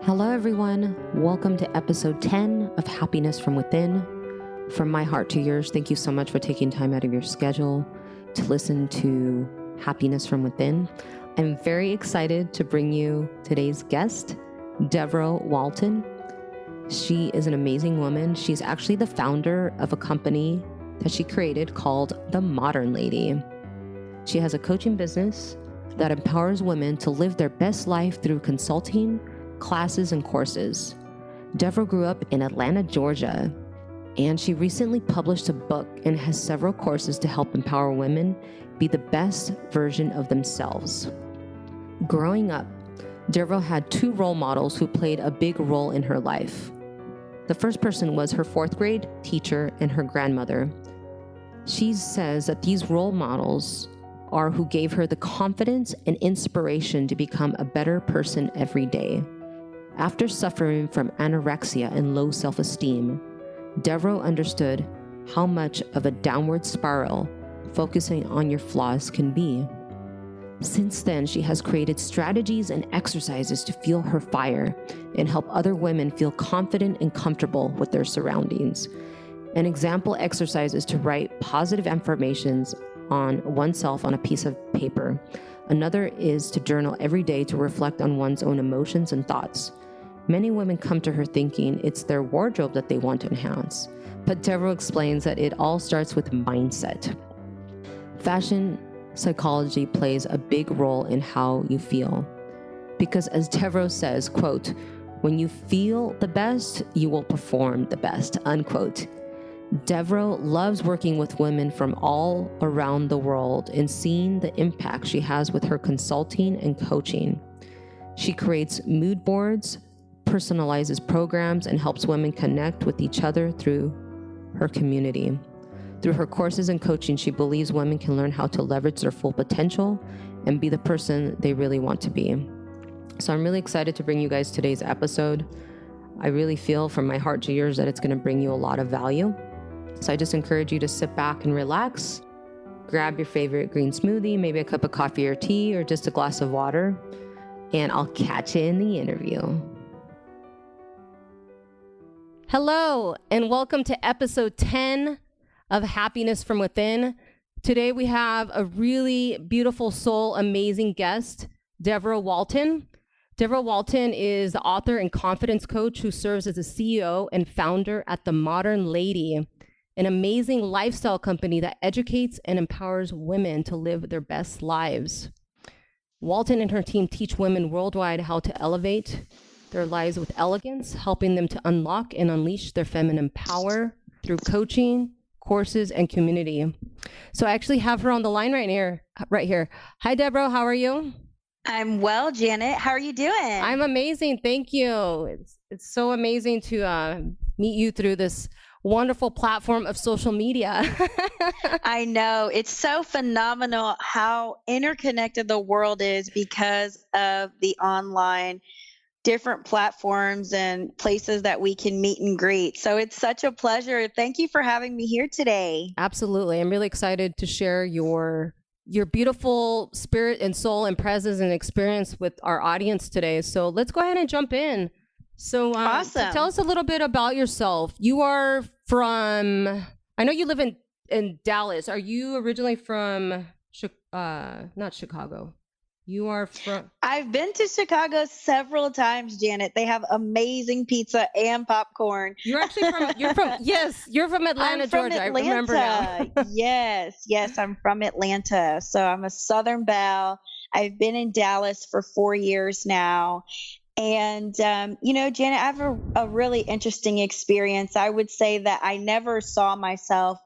Hello, everyone. Welcome to episode 10 of Happiness from Within. From my heart to yours, thank you so much for taking time out of your schedule to listen to Happiness from Within. I'm very excited to bring you today's guest, Devoreaux Walton. She is an amazing woman. She's actually the founder of a company that she created called The Modern Lady. She has a coaching business that empowers women to live their best life through consulting, classes, and courses. Devoreaux grew up in Atlanta, Georgia, and she recently published a book and has several courses to help empower women be the best version of themselves. Growing up, Devoreaux had two role models who played a big role in her life. The first person was her fourth grade teacher and her grandmother. She says that these role models are who gave her the confidence and inspiration to become a better person every day. After suffering from anorexia and low self-esteem, Devoreaux understood how much of a downward spiral focusing on your flaws can be. Since then, she has created strategies and exercises to fuel her fire and help other women feel confident and comfortable with their surroundings. An example exercise is to write positive affirmations on oneself on a piece of paper. Another is to journal every day to reflect on one's own emotions and thoughts. Many women come to her thinking it's their wardrobe that they want to enhance, but Devoreaux explains that it all starts with mindset. Fashion psychology plays a big role in how you feel, because as Devoreaux says, quote, "When you feel the best, you will perform the best," unquote. Devoreaux loves working with women from all around the world and seeing the impact she has with her consulting and coaching. She creates mood boards, personalizes programs, and helps women connect with each other through her community. Through her courses and coaching, she believes women can learn how to leverage their full potential and be the person they really want to be. So I'm really excited to bring you guys today's episode. I really feel from my heart to yours that it's going to bring you a lot of value. So I just encourage you to sit back and relax, grab your favorite green smoothie, maybe a cup of coffee or tea, or just a glass of water, and I'll catch you in the interview. Hello, and welcome to episode 10 of Happiness from Within. Today we have a really beautiful soul, amazing guest, Devoreaux Walton. Devoreaux Walton is the author and confidence coach who serves as the CEO and founder at The Modern Lady, an amazing lifestyle company that educates and empowers women to live their best lives. Walton and her team teach women worldwide how to elevate their lives with elegance, helping them to unlock and unleash their feminine power through coaching, courses, and community. So I actually have her on the line right here. Hi, Devoreaux. How are you? I'm well, Janet. How are you doing? I'm amazing. Thank you. It's so amazing to meet you through this wonderful platform of social media. I know. It's so phenomenal how interconnected the world is because of the online different platforms and places that we can meet and greet. So it's such a pleasure. Thank you for having me here today. Absolutely. I'm really excited to share your beautiful spirit and soul and presence and experience with our audience today. So let's go ahead and jump in. So, awesome. So tell us a little bit about yourself. You are from, I know you live in Dallas. Are you originally from, not Chicago? You are from... I've been to Chicago several times, Janet. They have amazing pizza and popcorn. You're actually from, you're from Atlanta, Georgia. Atlanta. I remember now. Yes, I'm from Atlanta. So I'm a Southern belle. I've been in Dallas for 4 years now. And, Janet, I have a really interesting experience. I would say that I never saw myself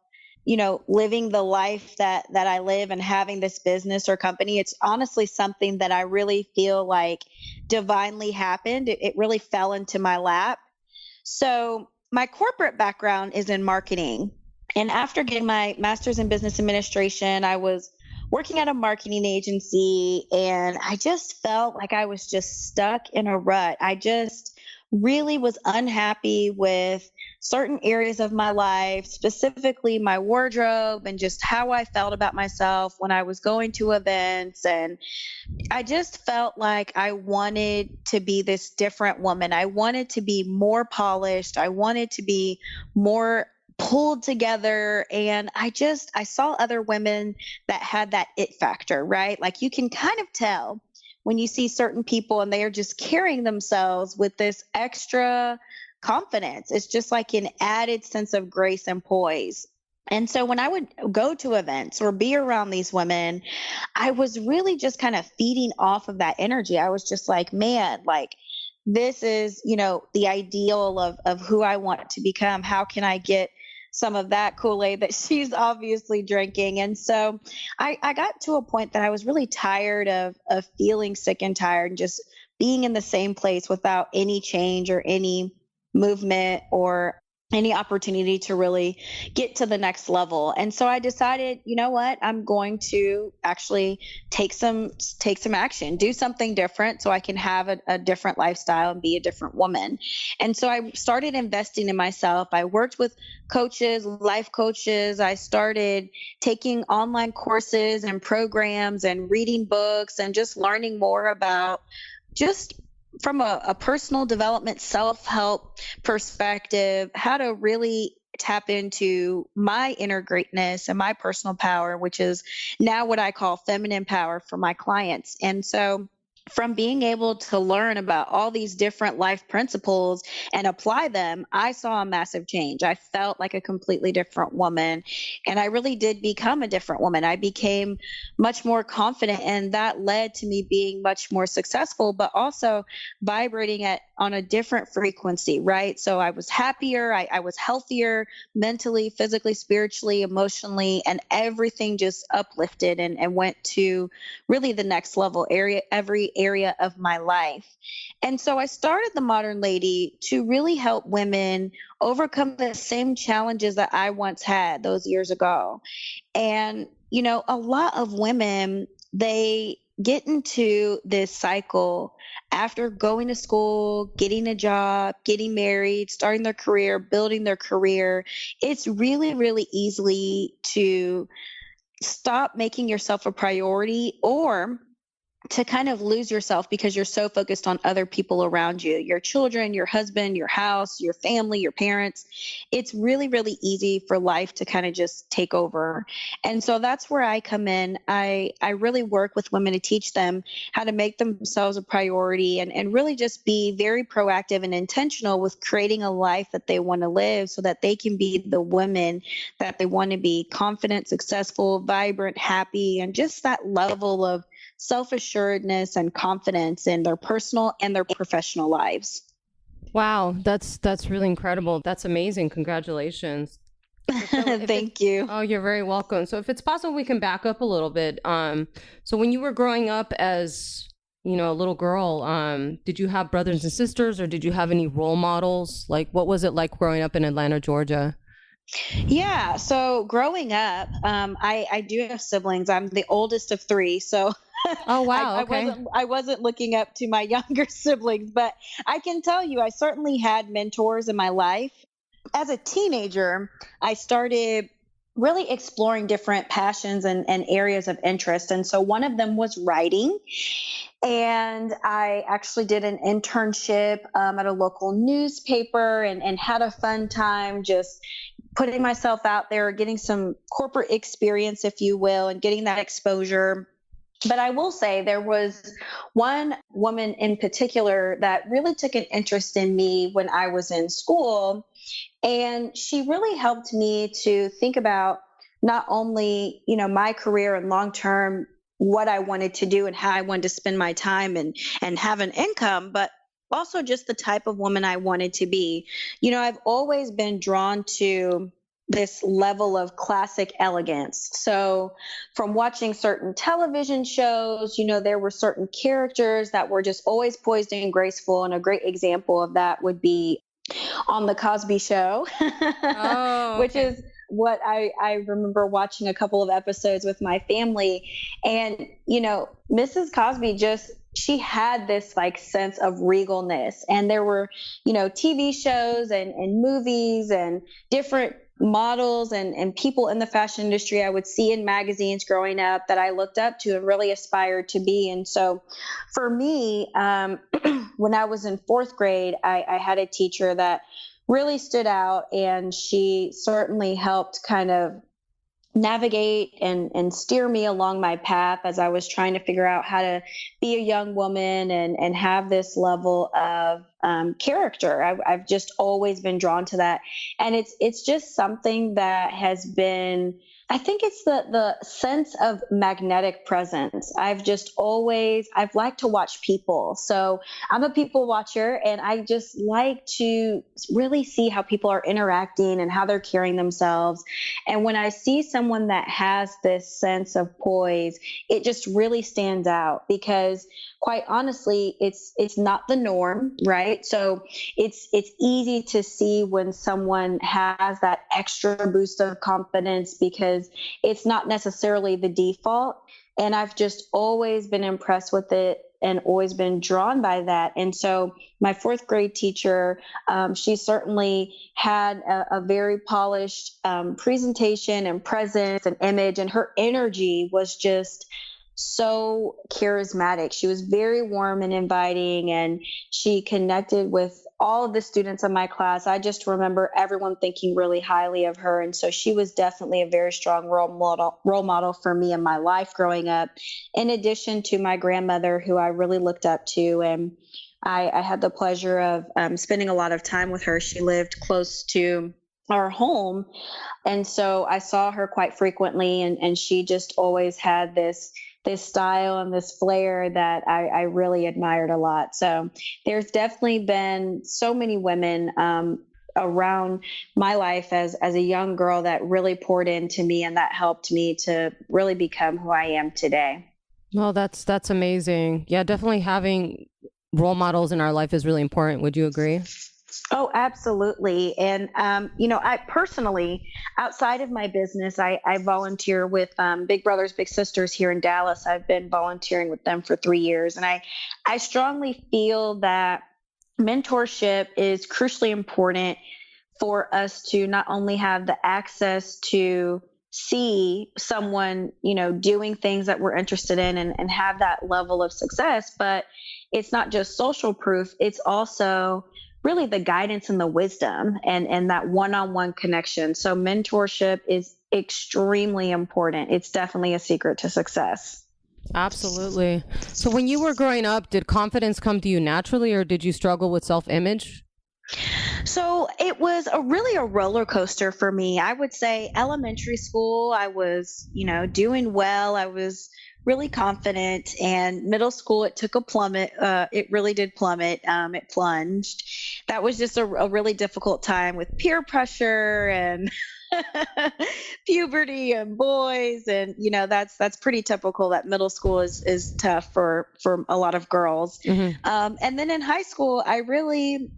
living the life that I live and having this business or company. It's honestly something that I really feel like divinely happened. It really fell into my lap. So my corporate background is in marketing. And after getting my master's in business administration, I was working at a marketing agency, and I just felt like I was just stuck in a rut. I just really was unhappy with certain areas of my life, specifically my wardrobe and just how I felt about myself when I was going to events. And I just felt like I wanted to be this different woman. I wanted to be more polished. I wanted to be more pulled together. And I saw other women that had that it factor, right? Like you can kind of tell when you see certain people and they are just carrying themselves with this extra confidence. It's just like an added sense of grace and poise. And so when I would go to events or be around these women, I was really just kind of feeding off of that energy. I was just like, man, like this is, the ideal of who I want to become. How can I get some of that Kool-Aid that she's obviously drinking? And so I got to a point that I was really tired of feeling sick and tired and just being in the same place without any change or any movement or any opportunity to really get to the next level. And so I decided, you know what, I'm going to actually take some action, do something different so I can have a different lifestyle and be a different woman. And so I started investing in myself. I worked with coaches, life coaches. I started taking online courses and programs and reading books and just learning more about just from a personal development, self-help perspective, how to really tap into my inner greatness and my personal power, which is now what I call feminine power for my clients. And so from being able to learn about all these different life principles and apply them, I saw a massive change. I felt like a completely different woman, and I really did become a different woman. I became much more confident, and that led to me being much more successful, but also vibrating on a different frequency, right? So I was happier, I was healthier mentally, physically, spiritually, emotionally, and everything just uplifted and went to really the next level every area of my life. And so I started the Modern Lady to really help women overcome the same challenges that I once had those years ago. And, a lot of women, they get into this cycle after going to school, getting a job, getting married, starting their career, building their career. It's really, really easy to stop making yourself a priority or to kind of lose yourself because you're so focused on other people around you, your children, your husband, your house, your family, your parents. It's really, really easy for life to kind of just take over. And so that's where I come in. I really work with women to teach them how to make themselves a priority and really just be very proactive and intentional with creating a life that they want to live so that they can be the women that they want to be: confident, successful, vibrant, happy, and just that level of self-assuredness and confidence in their personal and their professional lives. Wow, that's really incredible. That's amazing. Congratulations. Thank you. Oh, you're very welcome. So if it's possible, we can back up a little bit. So when you were growing up as, a little girl, did you have brothers and sisters, or did you have any role models? Like, what was it like growing up in Atlanta, Georgia? Yeah. So growing up, I do have siblings. I'm the oldest of three. So oh, wow. Okay. I wasn't looking up to my younger siblings, but I can tell you, I certainly had mentors in my life. As a teenager, I started really exploring different passions and areas of interest. And so one of them was writing. And I actually did an internship at a local newspaper and had a fun time just putting myself out there, getting some corporate experience, if you will, and getting that exposure. But I will say there was one woman in particular that really took an interest in me when I was in school. And she really helped me to think about not only, my career and long-term, what I wanted to do and how I wanted to spend my time and have an income, but also just the type of woman I wanted to be. I've always been drawn to this level of classic elegance. So from watching certain television shows, there were certain characters that were just always poised and graceful. And a great example of that would be on The Cosby Show, oh, okay. which is what I remember watching a couple of episodes with my family. And, Mrs. Cosby just she had this like sense of regalness. And there were, TV shows and movies and different models and people in the fashion industry I would see in magazines growing up that I looked up to and really aspired to be. And so for me, when I was in fourth grade, I had a teacher that really stood out, and she certainly helped kind of navigate and steer me along my path as I was trying to figure out how to be a young woman and have this level of character. I've just always been drawn to that. And it's just something that has been, I think it's the sense of magnetic presence. I've liked to watch people. So I'm a people watcher, and I just like to really see how people are interacting and how they're carrying themselves. And when I see someone that has this sense of poise, it just really stands out, because quite honestly, it's not the norm, right? So it's easy to see when someone has that extra boost of confidence, because it's not necessarily the default. And I've just always been impressed with it and always been drawn by that. And so my fourth grade teacher, she certainly had a very polished presentation and presence and image, and her energy was just so charismatic. She was very warm and inviting, and she connected with all of the students in my class. I just remember everyone thinking really highly of her. And so she was definitely a very strong role model for me in my life growing up, in addition to my grandmother, who I really looked up to. And I had the pleasure of spending a lot of time with her. She lived close to our home. And so I saw her quite frequently, and she just always had this style and this flair that I really admired a lot. So there's definitely been so many women around my life as a young girl that really poured into me, and that helped me to really become who I am today. Well, that's amazing. Yeah, definitely having role models in our life is really important. Would you agree? Oh, absolutely. And, I personally, outside of my business, I volunteer with Big Brothers Big Sisters here in Dallas. I've been volunteering with them for 3 years. And I strongly feel that mentorship is crucially important for us to not only have the access to see someone, doing things that we're interested in and have that level of success, but it's not just social proof. It's also really the guidance and the wisdom and that one-on-one connection. So mentorship is extremely important. It's definitely a secret to success. Absolutely. So when you were growing up, did confidence come to you naturally, or did you struggle with self-image? So it was really a roller coaster for me. I would say elementary school, I was, doing well. I was really confident, and middle school, it took a plummet. It really did plummet. It plunged. That was just a really difficult time with peer pressure and puberty and boys. And, that's pretty typical that middle school is tough for a lot of girls. Mm-hmm. And then in high school, I really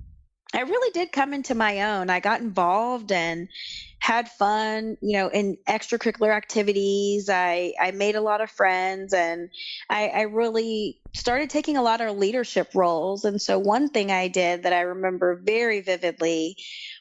did come into my own. I got involved and had fun, in extracurricular activities. I made a lot of friends, and I really started taking a lot of leadership roles. And so one thing I did that I remember very vividly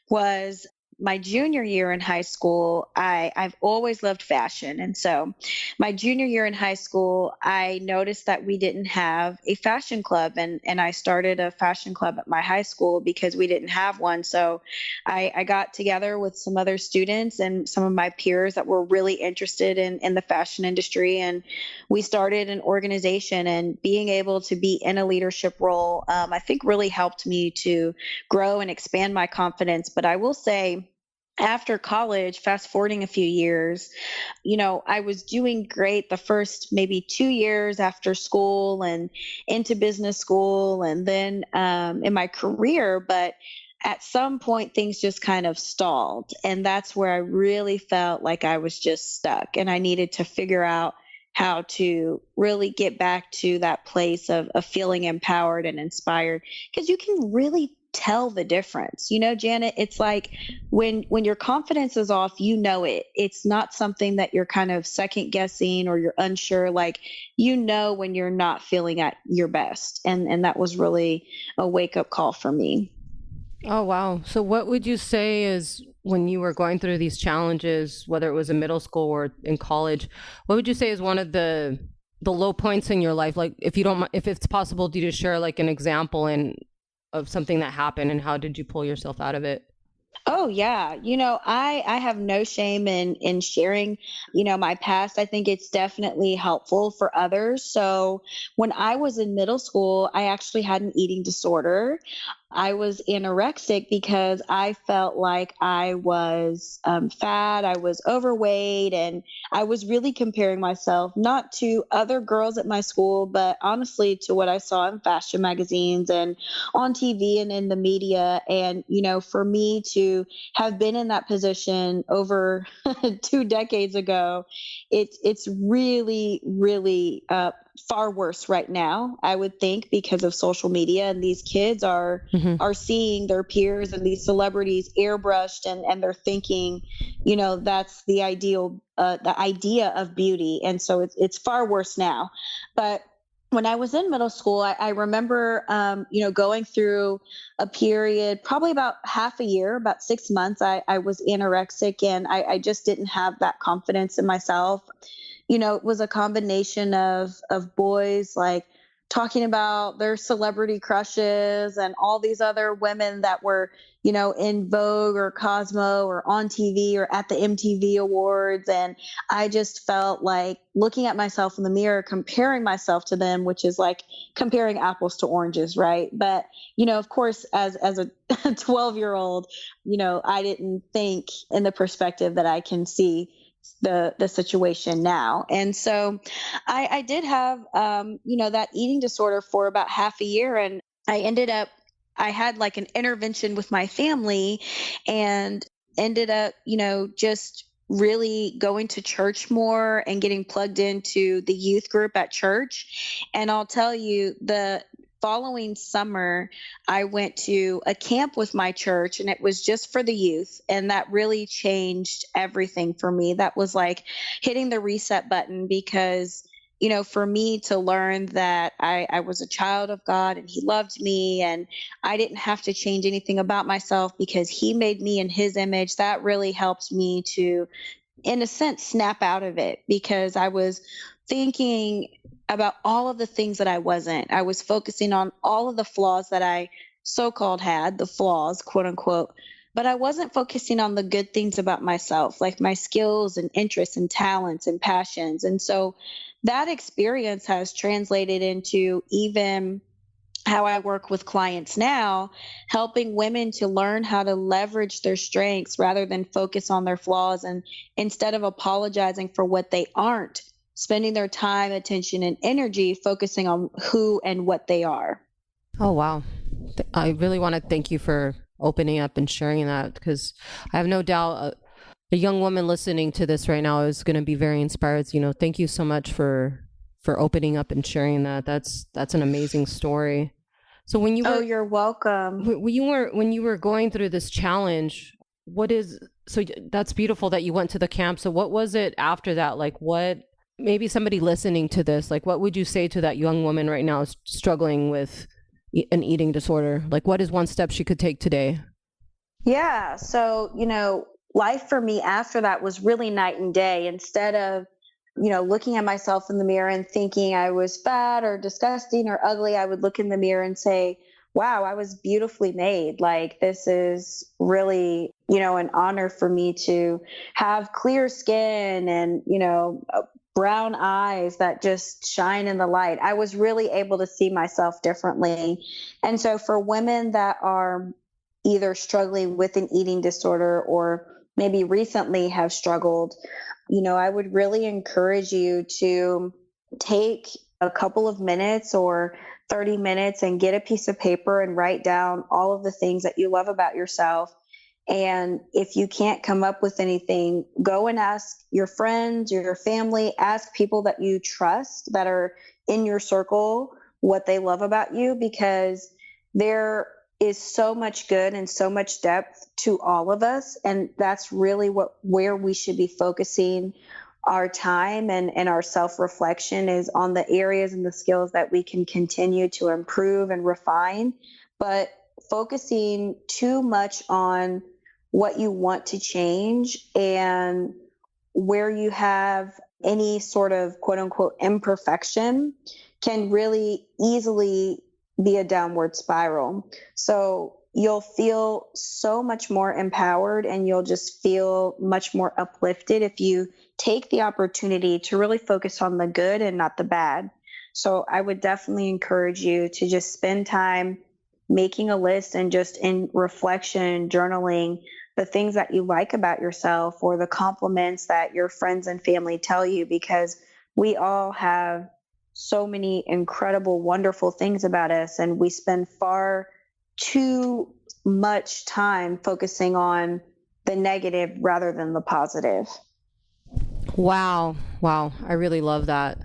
was my junior year in high school. I've always loved fashion. And so my junior year in high school, I noticed that we didn't have a fashion club, and I started a fashion club at my high school because we didn't have one. So I got together with some other students and some of my peers that were really interested in the fashion industry. And we started an organization, and being able to be in a leadership role, I think really helped me to grow and expand my confidence. But I will say, after college, fast forwarding a few years, I was doing great the first maybe 2 years after school and into business school, and then in my career. But at some point, things just kind of stalled. And that's where I really felt like I was just stuck, and I needed to figure out how to really get back to that place of feeling empowered and inspired, because you can really tell the difference. Janet, it's like when your confidence is off, it. It's not something that you're kind of second guessing or you're unsure. Like, when you're not feeling at your best. And that was really a wake up call for me. Oh, wow. So what would you say is when you were going through these challenges, whether it was in middle school or in college, what would you say is one of the low points in your life? Like, if it's possible, do you just share like an example of something that happened and how did you pull yourself out of it? Oh yeah. I have no shame in sharing, my past. I think it's definitely helpful for others. So when I was in middle school, I actually had an eating disorder. I was anorexic because I felt like I was fat, I was overweight, and I was really comparing myself not to other girls at my school, but honestly to what I saw in fashion magazines and on TV and in the media. And, for me to have been in that position over 2 decades ago, it's really, really far worse right now, I would think, because of social media, and these kids are seeing their peers and these celebrities airbrushed, and they're thinking, that's the idea of beauty. And so it's far worse now. But when I was in middle school, I remember, going through a period, probably about half a year, about 6 months, I was anorexic, and I just didn't have that confidence in myself. It was a combination of boys like talking about their celebrity crushes and all these other women that were, in Vogue or Cosmo or on TV or at the MTV Awards. And I just felt like looking at myself in the mirror, comparing myself to them, which is like comparing apples to oranges, right? But, of course, as a 12-year-old, I didn't think in the perspective that I can see the situation now. And so I did have, that eating disorder for about half a year. And I had like an intervention with my family and ended up, just really going to church more and getting plugged into the youth group at church. And I'll tell you, the following summer, I went to a camp with my church, and it was just for the youth. And that really changed everything for me. That was like hitting the reset button, because, for me to learn that I was a child of God and He loved me, and I didn't have to change anything about myself because He made me in His image, that really helped me to, in a sense, snap out of it, because I was thinking about all of the things that I wasn't. I was focusing on all of the flaws that I so-called had, the flaws, quote unquote, but I wasn't focusing on the good things about myself, like my skills and interests and talents and passions. And so that experience has translated into even how I work with clients now, helping women to learn how to leverage their strengths rather than focus on their flaws. And instead of apologizing for what they aren't, spending their time, attention, and energy focusing on who and what they are. Oh, wow. I really want to thank you for opening up and sharing that, because I have no doubt a young woman listening to this right now is going to be very inspired. Thank you so much for opening up and sharing that. That's an amazing story. So when you were, you're welcome. When you were going through this challenge, that's beautiful that you went to the camp. So what was it after that? Like, maybe somebody listening to this, like, what would you say to that young woman right now struggling with an eating disorder? Like, what is one step she could take today? Yeah. So, life for me after that was really night and day. Instead of, looking at myself in the mirror and thinking I was fat or disgusting or ugly, I would look in the mirror and say, wow, I was beautifully made. Like, this is really, an honor for me to have clear skin and, brown eyes that just shine in the light. I was really able to see myself differently. And so for women that are either struggling with an eating disorder or maybe recently have struggled, I would really encourage you to take a couple of minutes or 30 minutes and get a piece of paper and write down all of the things that you love about yourself. And if you can't come up with anything, go and ask your friends, your family, ask people that you trust that are in your circle what they love about you, because there is so much good and so much depth to all of us. And that's really where we should be focusing our time and our self-reflection, is on the areas and the skills that we can continue to improve and refine. But focusing too much on what you want to change and where you have any sort of quote unquote imperfection can really easily be a downward spiral. So you'll feel so much more empowered, and you'll just feel much more uplifted if you take the opportunity to really focus on the good and not the bad. So I would definitely encourage you to just spend time making a list and just in reflection, journaling the things that you like about yourself or the compliments that your friends and family tell you, because we all have so many incredible, wonderful things about us, and we spend far too much time focusing on the negative rather than the positive. Wow. I really love that.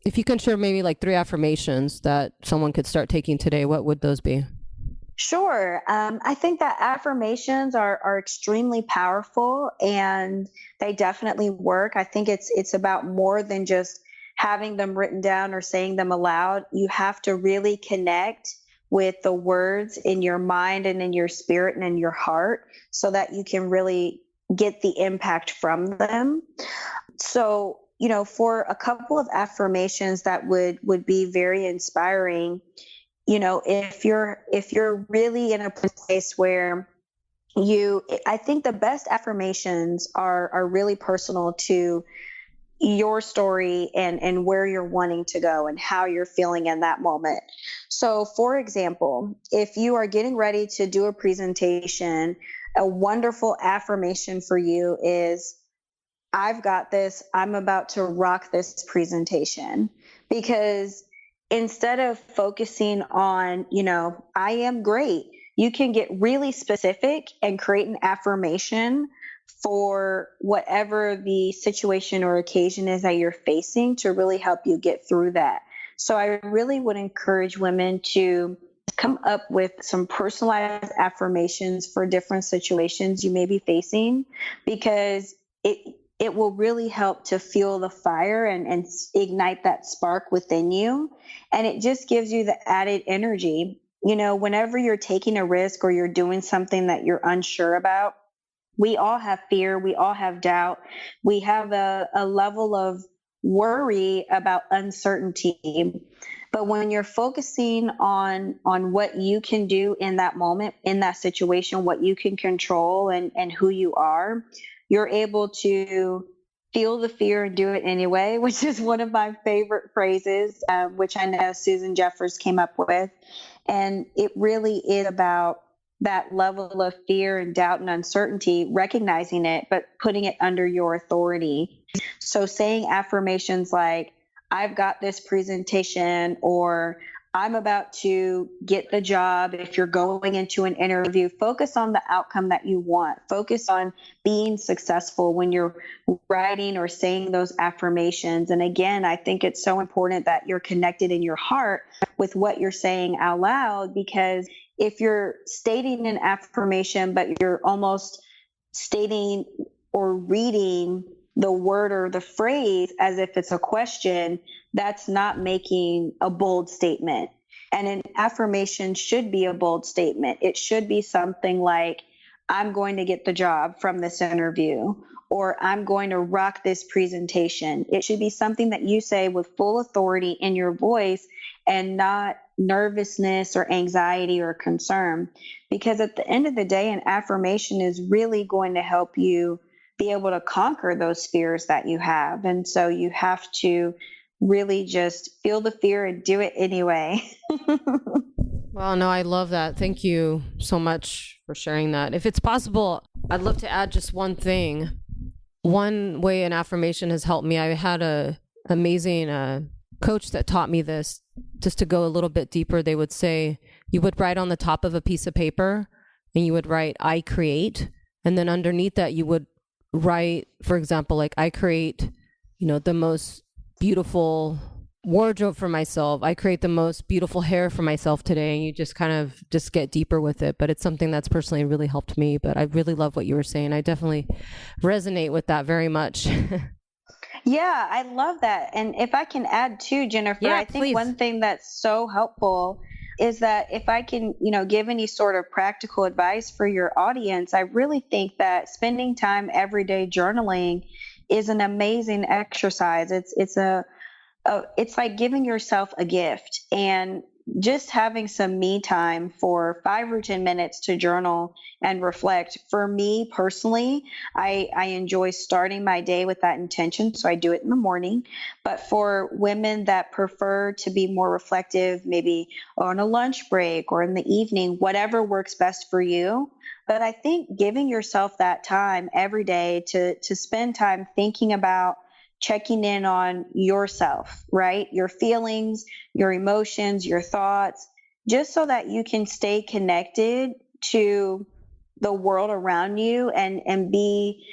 If you can share maybe like 3 affirmations that someone could start taking today, what would those be? Sure. I think that affirmations are extremely powerful, and they definitely work. I think it's about more than just having them written down or saying them aloud. You have to really connect with the words in your mind and in your spirit and in your heart, so that you can really get the impact from them. So, for a couple of affirmations that would be very inspiring, if you're really in a place where I think the best affirmations are really personal to your story and where you're wanting to go and how you're feeling in that moment. So, for example, if you are getting ready to do a presentation, a wonderful affirmation for you is, I've got this. I'm about to rock this presentation. Because instead of focusing on, I am great, you can get really specific and create an affirmation for whatever the situation or occasion is that you're facing to really help you get through that. So I really would encourage women to come up with some personalized affirmations for different situations you may be facing, because it will really help to fuel the fire and ignite that spark within you. And it just gives you the added energy. Whenever you're taking a risk or you're doing something that you're unsure about, we all have fear. We all have doubt. We have a level of worry about uncertainty. But when you're focusing on what you can do in that moment, in that situation, what you can control and who you are, you're able to feel the fear and do it anyway, which is one of my favorite phrases, which I know Susan Jeffers came up with. And it really is about that level of fear and doubt and uncertainty, recognizing it, but putting it under your authority. So saying affirmations like, I've got this presentation, or I'm about to get the job. If you're going into an interview, focus on the outcome that you want. Focus on being successful when you're writing or saying those affirmations. And again, I think it's so important that you're connected in your heart with what you're saying out loud, because if you're stating an affirmation, but you're almost stating or reading the word or the phrase as if it's a question, that's not making a bold statement. And an affirmation should be a bold statement. It should be something like, I'm going to get the job from this interview, or I'm going to rock this presentation. It should be something that you say with full authority in your voice and not nervousness or anxiety or concern. Because at the end of the day, an affirmation is really going to help you be able to conquer those fears that you have. And so you have to really just feel the fear and do it anyway. Well, no, I love that. Thank you so much for sharing that. If it's possible, I'd love to add just one thing. One way an affirmation has helped me, I had a amazing coach that taught me this. Just to go a little bit deeper, they would say you would write on the top of a piece of paper and you would write, I create. And then underneath that, you would write, for example, like, I create, the most beautiful wardrobe for myself. I create the most beautiful hair for myself today, and you just kind of just get deeper with it. But it's something that's personally really helped me. But I really love what you were saying. I definitely resonate with that very much. Yeah, I love that. And if I can add too, Jennifer, Yeah, I think please. one thing that's so helpful is that if I can, give any sort of practical advice for your audience, I really think that spending time every day journaling is an amazing exercise. It's like giving yourself a gift, and just having some me time for 5 or 10 minutes to journal and reflect. For me personally, I enjoy starting my day with that intention, so I do it in the morning. But for women that prefer to be more reflective, maybe on a lunch break or in the evening, whatever works best for you. But I think giving yourself that time every day to spend time thinking about, checking in on yourself, right? Your feelings, your emotions, your thoughts, just so that you can stay connected to the world around you, and be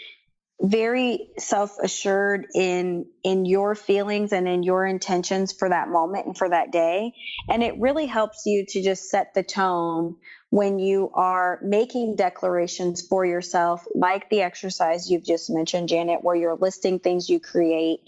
very self-assured in your feelings and in your intentions for that moment and for that day. And it really helps you to just set the tone when you are making declarations for yourself, like the exercise you've just mentioned, Janet, where you're listing things you create.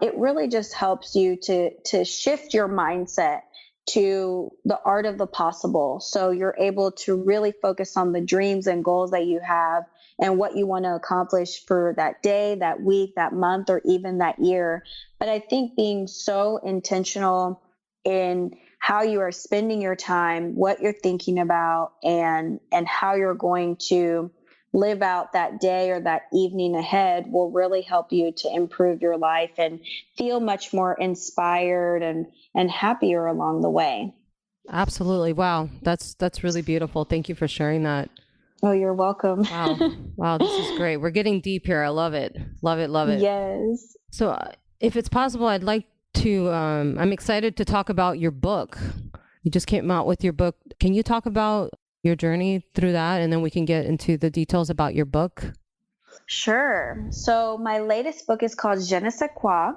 It really just helps you to shift your mindset to the art of the possible, so you're able to really focus on the dreams and goals that you have and what you want to accomplish for that day, that week, that month, or even that year. But I think being so intentional in how you are spending your time, what you're thinking about, and how you're going to live out that day or that evening ahead will really help you to improve your life and feel much more inspired and happier along the way. Absolutely. Wow. That's really beautiful. Thank you for sharing that. Oh, you're welcome. Wow. Wow. This is great. We're getting deep here. I love it. Love it. Love it. Yes. So, if it's possible, I'd like to, I'm excited to talk about your book. You just came out with your book. Can you talk about your journey through that? And then we can get into the details about your book. Sure. So my latest book is called Je ne sais quoi,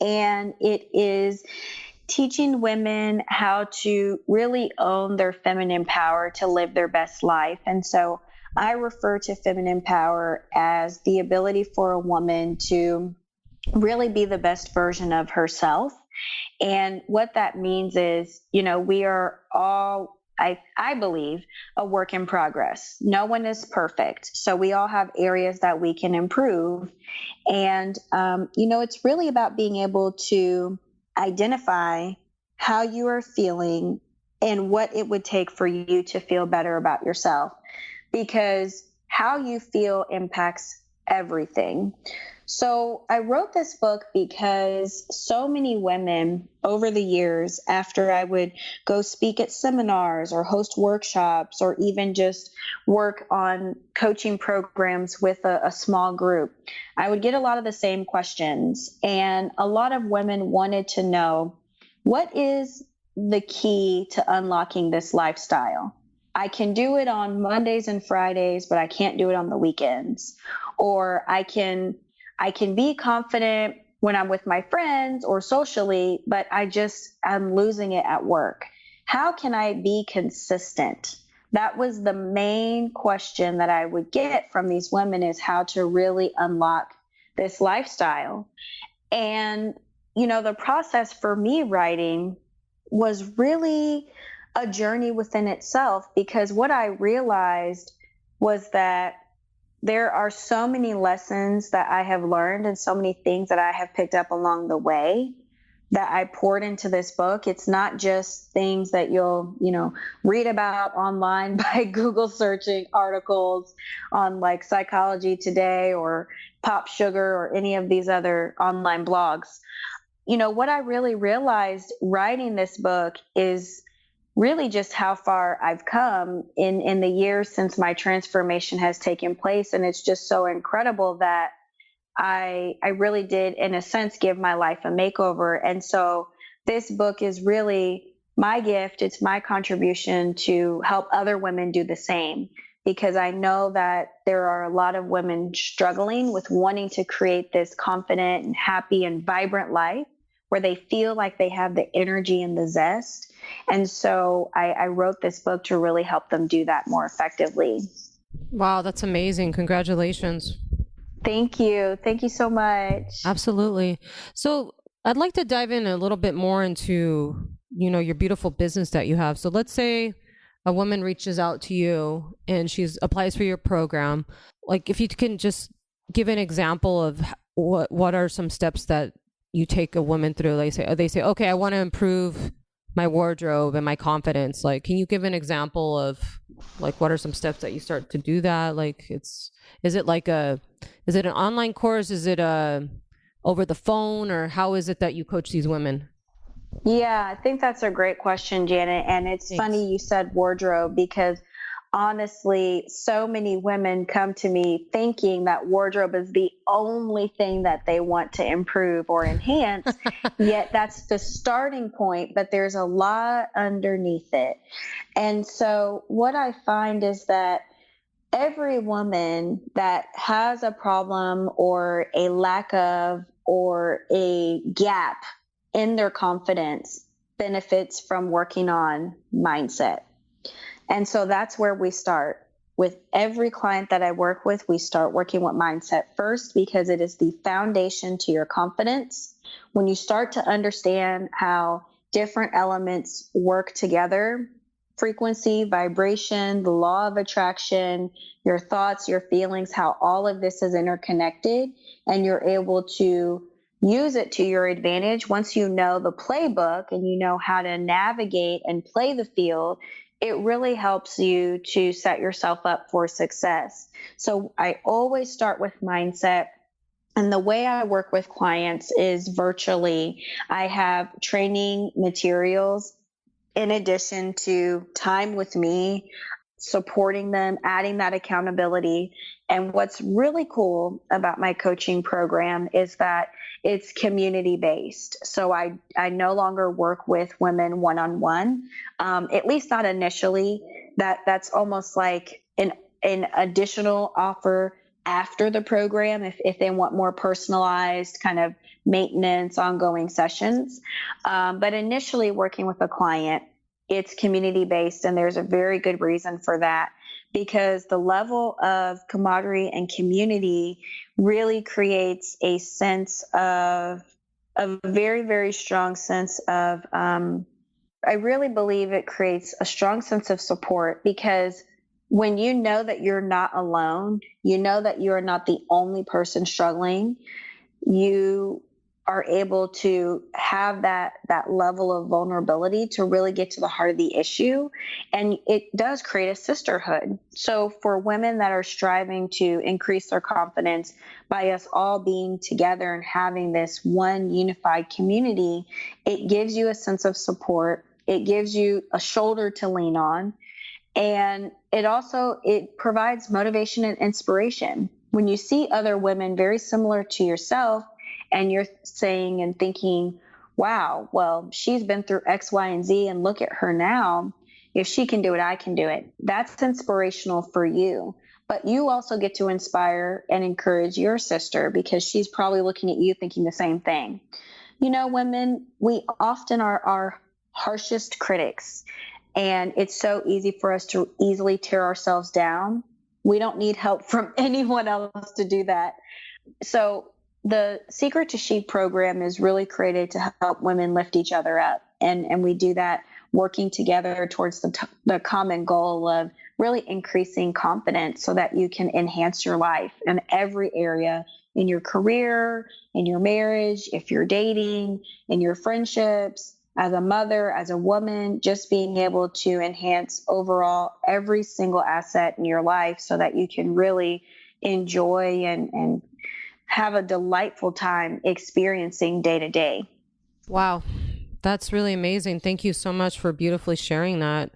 and it is teaching women how to really own their feminine power to live their best life. And so I refer to feminine power as the ability for a woman to really be the best version of herself. And what that means is, we are all, I believe, a work in progress. No one is perfect. So we all have areas that we can improve. And, it's really about being able to identify how you are feeling and what it would take for you to feel better about yourself, because how you feel impacts everything. So I wrote this book because so many women over the years, after I would go speak at seminars or host workshops or even just work on coaching programs with a small group, I would get a lot of the same questions. And a lot of women wanted to know, what is the key to unlocking this lifestyle? I can do it on Mondays and Fridays, but I can't do it on the weekends. Or I can be confident when I'm with my friends or socially, but I'm losing it at work. How can I be consistent? That was the main question that I would get from these women, is how to really unlock this lifestyle. And, the process for me writing was really a journey within itself, because what I realized was that there are so many lessons that I have learned and so many things that I have picked up along the way that I poured into this book. It's not just things that you'll, read about online by Google searching articles on like Psychology Today or Pop Sugar or any of these other online blogs. What I really realized writing this book is really just how far I've come in the years since my transformation has taken place. And it's just so incredible that I really did, in a sense, give my life a makeover. And so this book is really my gift. It's my contribution to help other women do the same, because I know that there are a lot of women struggling with wanting to create this confident and happy and vibrant life where they feel like they have the energy and the zest. And so I wrote this book to really help them do that more effectively. Wow, that's amazing. Congratulations. Thank you. Thank you so much. Absolutely. So I'd like to dive in a little bit more into, your beautiful business that you have. So let's say a woman reaches out to you and she's applies for your program. Like, if you can just give an example of what are some steps that you take a woman through. They say, okay, I want to improve my wardrobe and my confidence. Like, can you give an example of like what are some steps that you start to do that? Like, is it an online course? Is it over the phone, or how is it that you coach these women? Yeah, I think that's a great question, Janet. And it's Thanks. funny you said wardrobe, because honestly, so many women come to me thinking that wardrobe is the only thing that they want to improve or enhance. Yet that's the starting point, but there's a lot underneath it. And so what I find is that every woman that has a problem or a lack of or a gap in their confidence benefits from working on mindset. And so that's where we start. With every client that I work with, we start working with mindset first, because it is the foundation to your confidence. When you start to understand how different elements work together, frequency, vibration, the law of attraction, your thoughts, your feelings, how all of this is interconnected, and you're able to use it to your advantage. Once you know the playbook and you know how to navigate and play the field, it really helps you to set yourself up for success. So I always start with mindset. And the way I work with clients is virtually. I have training materials in addition to time with me, supporting them, adding that accountability. And what's really cool about my coaching program is that it's community based. So I no longer work with women one-on-one, at least not initially. That's almost like an additional offer after the program if they want more personalized kind of maintenance, ongoing sessions. But initially working with a client, it's community based, and there's a very good reason for that, because the level of camaraderie and community really creates a sense of a very, very strong sense of, I really believe it creates a strong sense of support, because when you know that you're not alone, you know that you're not the only person struggling, you are able to have that level of vulnerability to really get to the heart of the issue. And it does create a sisterhood. So for women that are striving to increase their confidence by us all being together and having this one unified community, it gives you a sense of support. It gives you a shoulder to lean on. And it provides motivation and inspiration. When you see other women very similar to yourself, and you're saying and thinking, wow, well, she's been through X, Y, and Z, and look at her now. If she can do it, I can do it. That's inspirational for you. But you also get to inspire and encourage your sister, because she's probably looking at you thinking the same thing. Women, we often are our harshest critics, and it's so easy for us to easily tear ourselves down. We don't need help from anyone else to do that. So the Secret to She program is really created to help women lift each other up. And we do that working together towards the common goal of really increasing confidence so that you can enhance your life in every area, in your career, in your marriage, if you're dating, in your friendships, as a mother, as a woman, just being able to enhance overall every single asset in your life so that you can really enjoy and have a delightful time experiencing day to day. Wow. That's really amazing. Thank you so much for beautifully sharing that.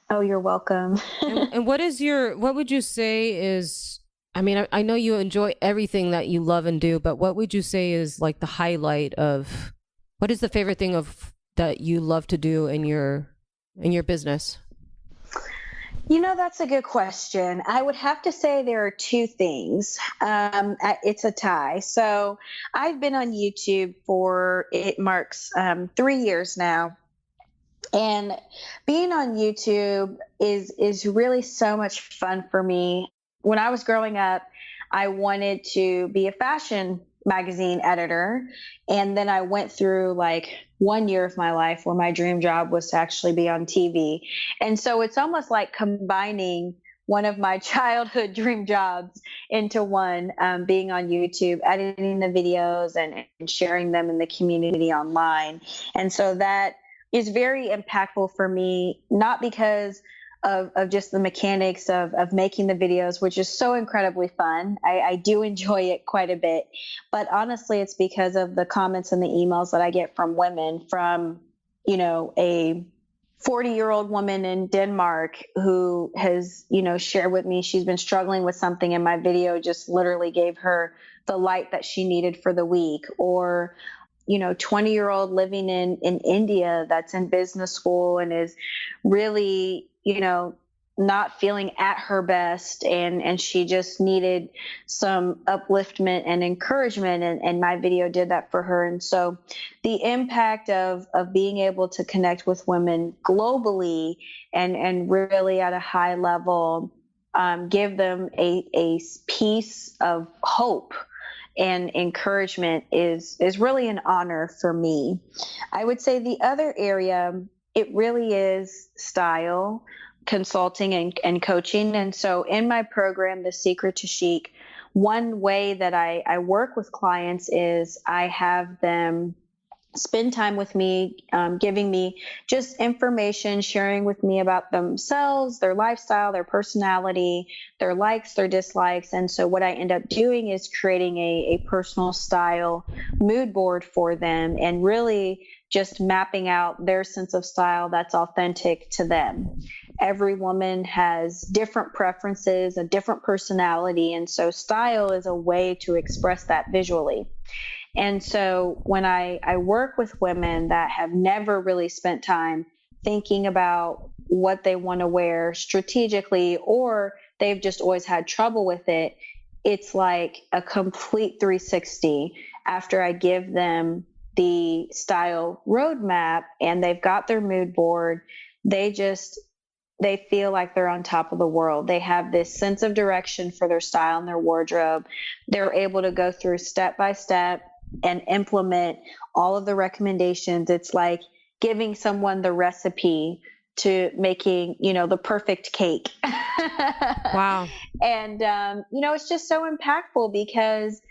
Oh, you're welcome. and what would you say is, I know you enjoy everything that you love and do, but what would you say is like the highlight of, what is the favorite thing that you love to do in your business? That's a good question. I would have to say there are two things. It's a tie. So I've been on YouTube for, it marks 3 years now. And being on YouTube is really so much fun for me. When I was growing up, I wanted to be a fashion magazine editor. And then I went through like 1 year of my life where my dream job was to actually be on TV. And so it's almost like combining one of my childhood dream jobs into one, being on YouTube, editing the videos and sharing them in the community online. And so that is very impactful for me, not because of just the mechanics of making the videos, which is so incredibly fun. I do enjoy it quite a bit. But honestly, it's because of the comments and the emails that I get from women, from, a 40-year-old woman in Denmark who has, shared with me she's been struggling with something, and my video just literally gave her the light that she needed for the week. Or 20-year-old living in India that's in business school and is really, not feeling at her best. And she just needed some upliftment and encouragement. And my video did that for her. And so the impact of being able to connect with women globally and really at a high level, give them a piece of hope and encouragement is really an honor for me. I would say the other area, it really is style consulting and coaching. And so in my program, The Secret to Chic, one way that I work with clients is I have them spend time with me, giving me just information, sharing with me about themselves, their lifestyle, their personality, their likes, their dislikes. And so what I end up doing is creating a personal style mood board for them and really just mapping out their sense of style that's authentic to them. Every woman has different preferences, a different personality. And so style is a way to express that visually. And so when I work with women that have never really spent time thinking about what they want to wear strategically, or they've just always had trouble with it, it's like a complete 360 after I give them the style roadmap and they've got their mood board. They feel like they're on top of the world. They have this sense of direction for their style and their wardrobe. They're able to go through step by step and implement all of the recommendations. It's like giving someone the recipe to making, the perfect cake. Wow. And, it's just so impactful because,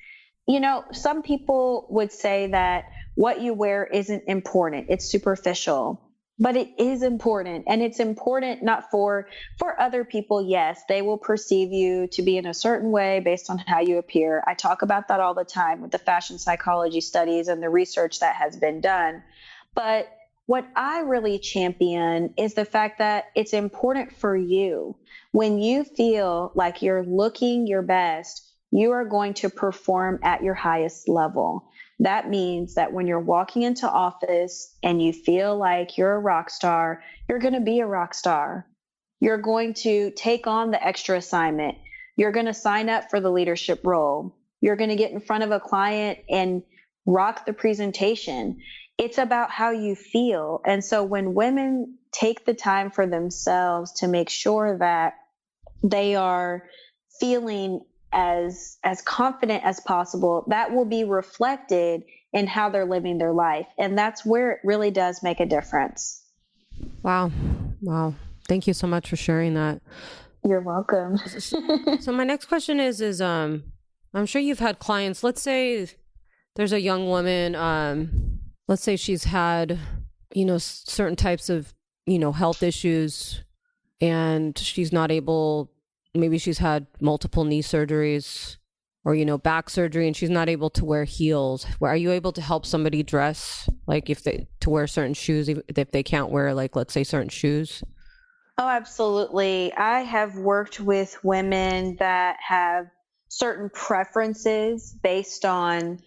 some people would say that what you wear isn't important. It's superficial. But it is important, and it's important not for other people. Yes, they will perceive you to be in a certain way based on how you appear. I talk about that all the time with the fashion psychology studies and the research that has been done. But what I really champion is the fact that it's important for you. When you feel like you're looking your best, you are going to perform at your highest level. That means that when you're walking into office and you feel like you're a rock star, you're going to be a rock star. You're going to take on the extra assignment. You're going to sign up for the leadership role. You're going to get in front of a client and rock the presentation. It's about how you feel. And so when women take the time for themselves to make sure that they are feeling as confident as possible, that will be reflected in how they're living their life. And that's where it really does make a difference. Wow. Thank you so much for sharing that. You're welcome. So my next question is I'm sure you've had clients, let's say there's a young woman, let's say she's had, certain types of, health issues, and she's not able, maybe she's had multiple knee surgeries or, back surgery, and she's not able to wear heels. Are you able to help somebody dress, like to wear certain shoes if they can't wear, like, let's say certain shoes? Oh, absolutely. I have worked with women that have certain preferences based on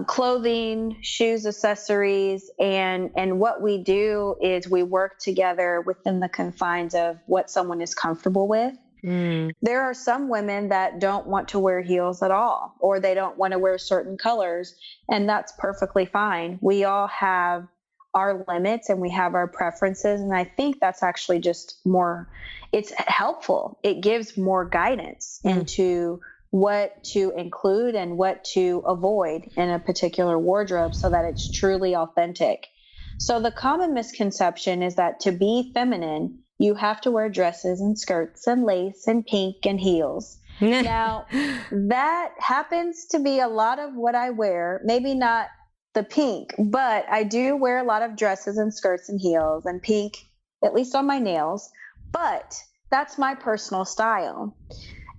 clothing, shoes, accessories, and what we do is we work together within the confines of what someone is comfortable with. There are some women that don't want to wear heels at all, or they don't want to wear certain colors, and that's perfectly fine. We all have our limits and we have our preferences, and I think that's actually just more, it's helpful. It gives more guidance into what to include and what to avoid in a particular wardrobe so that it's truly authentic. So the common misconception is that to be feminine, you have to wear dresses and skirts and lace and pink and heels. Now, that happens to be a lot of what I wear, maybe not the pink, but I do wear a lot of dresses and skirts and heels and pink, at least on my nails, but that's my personal style.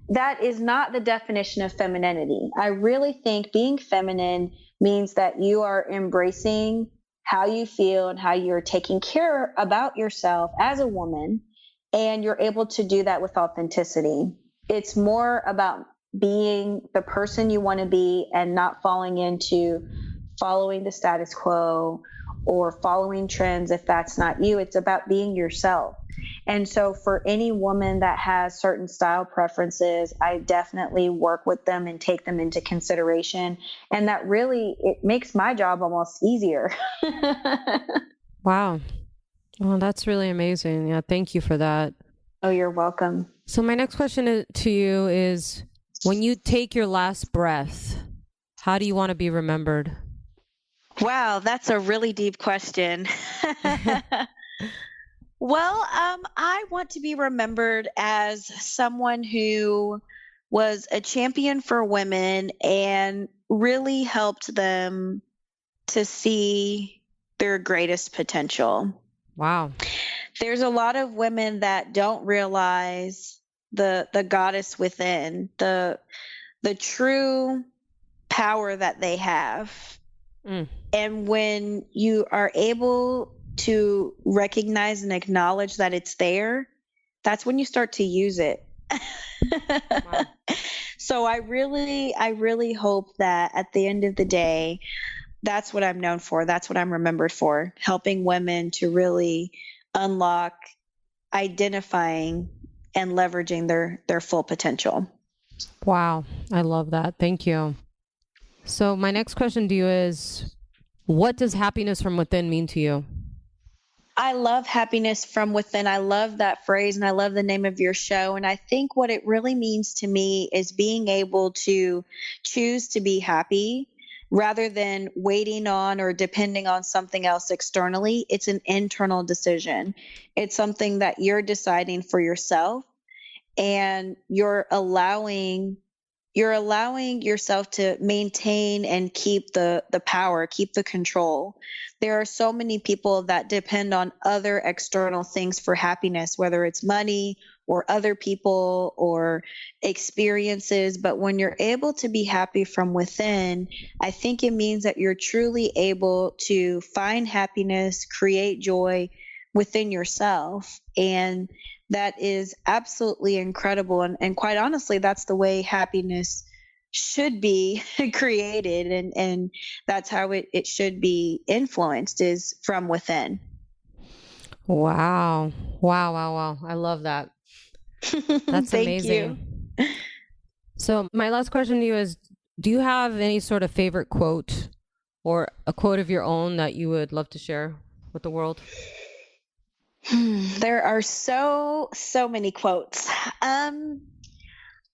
That is not the definition of femininity. I really think being feminine means that you are embracing how you feel and how you're taking care about yourself as a woman, and you're able to do that with authenticity. It's more about being the person you want to be and not falling into following the status quo or following trends if that's not you. It's about being yourself. And so for any woman that has certain style preferences, I definitely work with them and take them into consideration. And that really, it makes my job almost easier. Wow. Well, that's really amazing. Yeah. Thank you for that. Oh, you're welcome. So my next question to you is, when you take your last breath, how do you want to be remembered? Wow, that's a really deep question. Well, I want to be remembered as someone who was a champion for women and really helped them to see their greatest potential. Wow. There's a lot of women that don't realize the goddess within, the true power that they have. And when you are able to recognize and acknowledge that it's there, that's when you start to use it. Wow. So I really hope that at the end of the day, that's what I'm known for. That's what I'm remembered for, helping women to really unlock, identifying, and leveraging their full potential. Wow. I love that. Thank you. So my next question to you is, what does happiness from within mean to you? I love happiness from within. I love that phrase, and I love the name of your show. And I think what it really means to me is being able to choose to be happy rather than waiting on or depending on something else externally. It's an internal decision. It's something that you're deciding for yourself, and you're allowing yourself to maintain and keep the power, keep the control. There are so many people that depend on other external things for happiness, whether it's money or other people or experiences. But when you're able to be happy from within, I think it means that you're truly able to find happiness, create joy within yourself. And that is absolutely incredible. And quite honestly, that's the way happiness should be created. And that's how it should be influenced, is from within. Wow. I love that. That's amazing. You. So my last question to you is, do you have any sort of favorite quote or a quote of your own that you would love to share with the world? There are so many quotes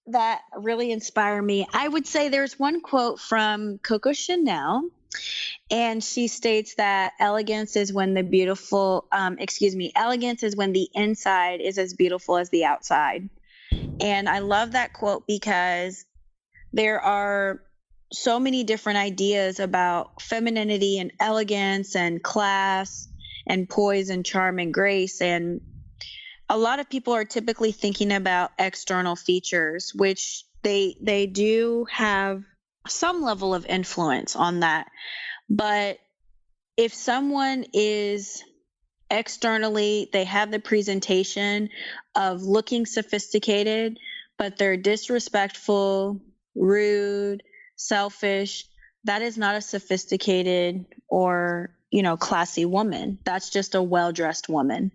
that really inspire me. I would say there's one quote from Coco Chanel, and she states that elegance is when the inside is as beautiful as the outside. And I love that quote because there are so many different ideas about femininity and elegance and class and poise and charm and grace. And a lot of people are typically thinking about external features, which they do have some level of influence on that. But if someone is externally, they have the presentation of looking sophisticated, but they're disrespectful, rude, selfish, that is not a sophisticated or, classy woman. That's just a well-dressed woman.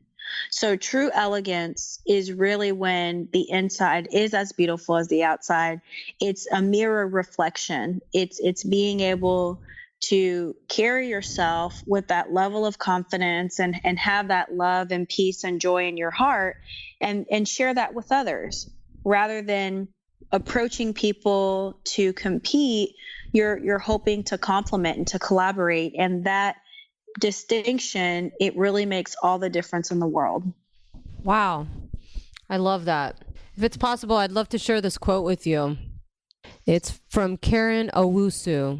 So true elegance is really when the inside is as beautiful as the outside. It's a mirror reflection. It's being able to carry yourself with that level of confidence and have that love and peace and joy in your heart and share that with others rather than approaching people to compete. You're hoping to complement and to collaborate, and that distinction, it really makes all the difference in the world. Wow. I love that. If it's possible, I'd love to share this quote with you. It's from Karen Owusu.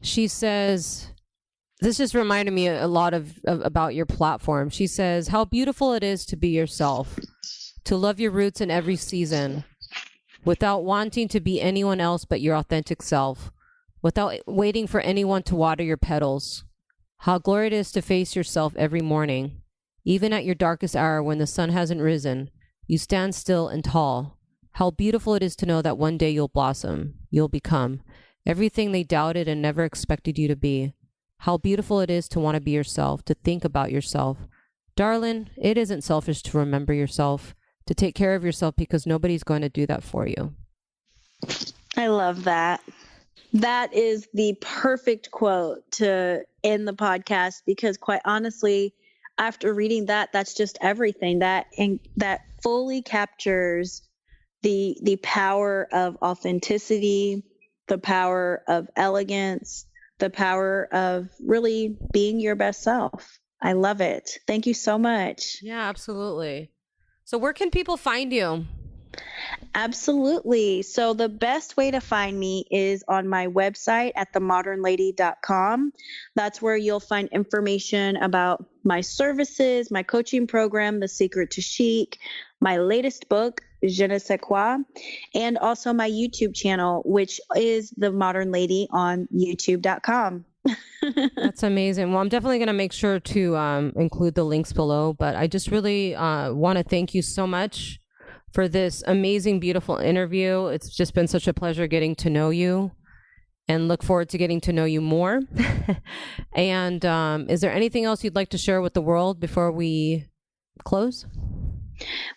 She says, this just reminded me a lot of about your platform. She says, how beautiful it is to be yourself, to love your roots in every season, without wanting to be anyone else but your authentic self, without waiting for anyone to water your petals. How glorious it is to face yourself every morning. Even at your darkest hour when the sun hasn't risen, you stand still and tall. How beautiful it is to know that one day you'll blossom, you'll become everything they doubted and never expected you to be. How beautiful it is to want to be yourself, to think about yourself. Darling, it isn't selfish to remember yourself, to take care of yourself, because nobody's going to do that for you. I love that. That is the perfect quote to end the podcast, because quite honestly, after reading that, that's just everything that fully captures the power of authenticity, the power of elegance, the power of really being your best self. I love it. Thank you so much. Yeah, absolutely. So where can people find you? Absolutely. So the best way to find me is on my website at themodernlady.com. That's where you'll find information about my services, my coaching program, The Secret to Chic, my latest book, Je ne sais quoi, and also my YouTube channel, which is The Modern Lady on youtube.com. That's amazing. Well, I'm definitely going to make sure to include the links below, but I just really want to thank you so much for this amazing, beautiful interview. It's just been such a pleasure getting to know you, and look forward to getting to know you more. And is there anything else you'd like to share with the world before we close?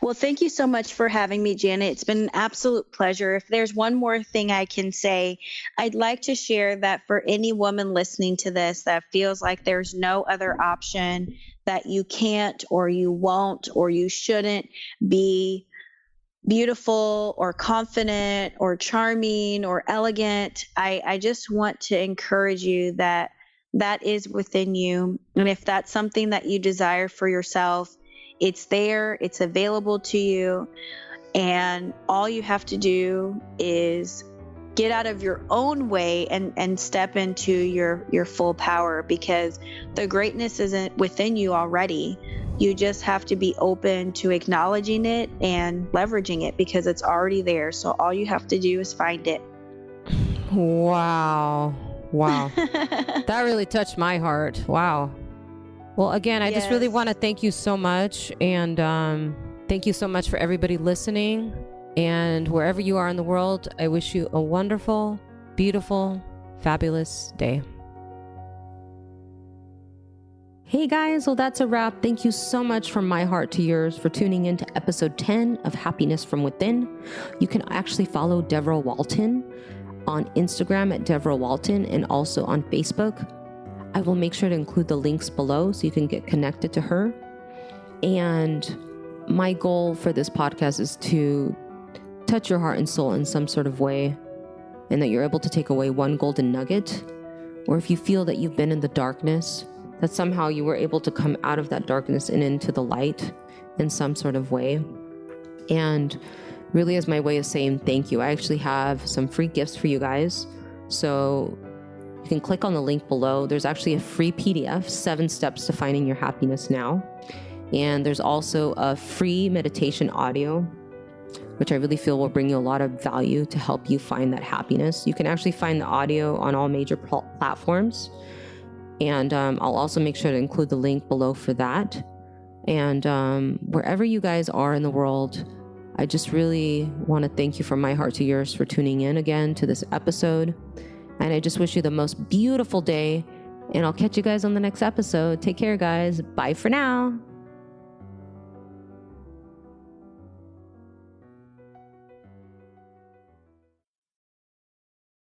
Well, thank you so much for having me, Janet. It's been an absolute pleasure. If there's one more thing I can say, I'd like to share that for any woman listening to this that feels like there's no other option, that you can't or you won't or you shouldn't be beautiful or confident or charming or elegant, I just want to encourage you that that is within you. And if that's something that you desire for yourself, it's there, it's available to you. And all you have to do is get out of your own way and step into your full power, because the greatness isn't within you already. You just have to be open to acknowledging it and leveraging it, because it's already there. So all you have to do is find it. Wow. That really touched my heart. Wow. Well, again, I just really want to thank you so much. And thank you so much for everybody listening. And wherever you are in the world, I wish you a wonderful, beautiful, fabulous day. Hey guys, well, that's a wrap. Thank you so much from my heart to yours for tuning in to episode 10 of Happiness from Within. You can actually follow Devoreaux Walton on Instagram at Devoreaux Walton, and also on Facebook. I will make sure to include the links below so you can get connected to her. And my goal for this podcast is to touch your heart and soul in some sort of way, and that you're able to take away one golden nugget. Or if you feel that you've been in the darkness, that somehow you were able to come out of that darkness and into the light in some sort of way. And really, as my way of saying thank you, I actually have some free gifts for you guys. So you can click on the link below. There's actually a free PDF, 7 Steps to Finding Your Happiness Now. And there's also a free meditation audio, which I really feel will bring you a lot of value to help you find that happiness. You can actually find the audio on all major platforms. And I'll also make sure to include the link below for that. And wherever you guys are in the world, I just really want to thank you from my heart to yours for tuning in again to this episode. And I just wish you the most beautiful day. And I'll catch you guys on the next episode. Take care, guys. Bye for now.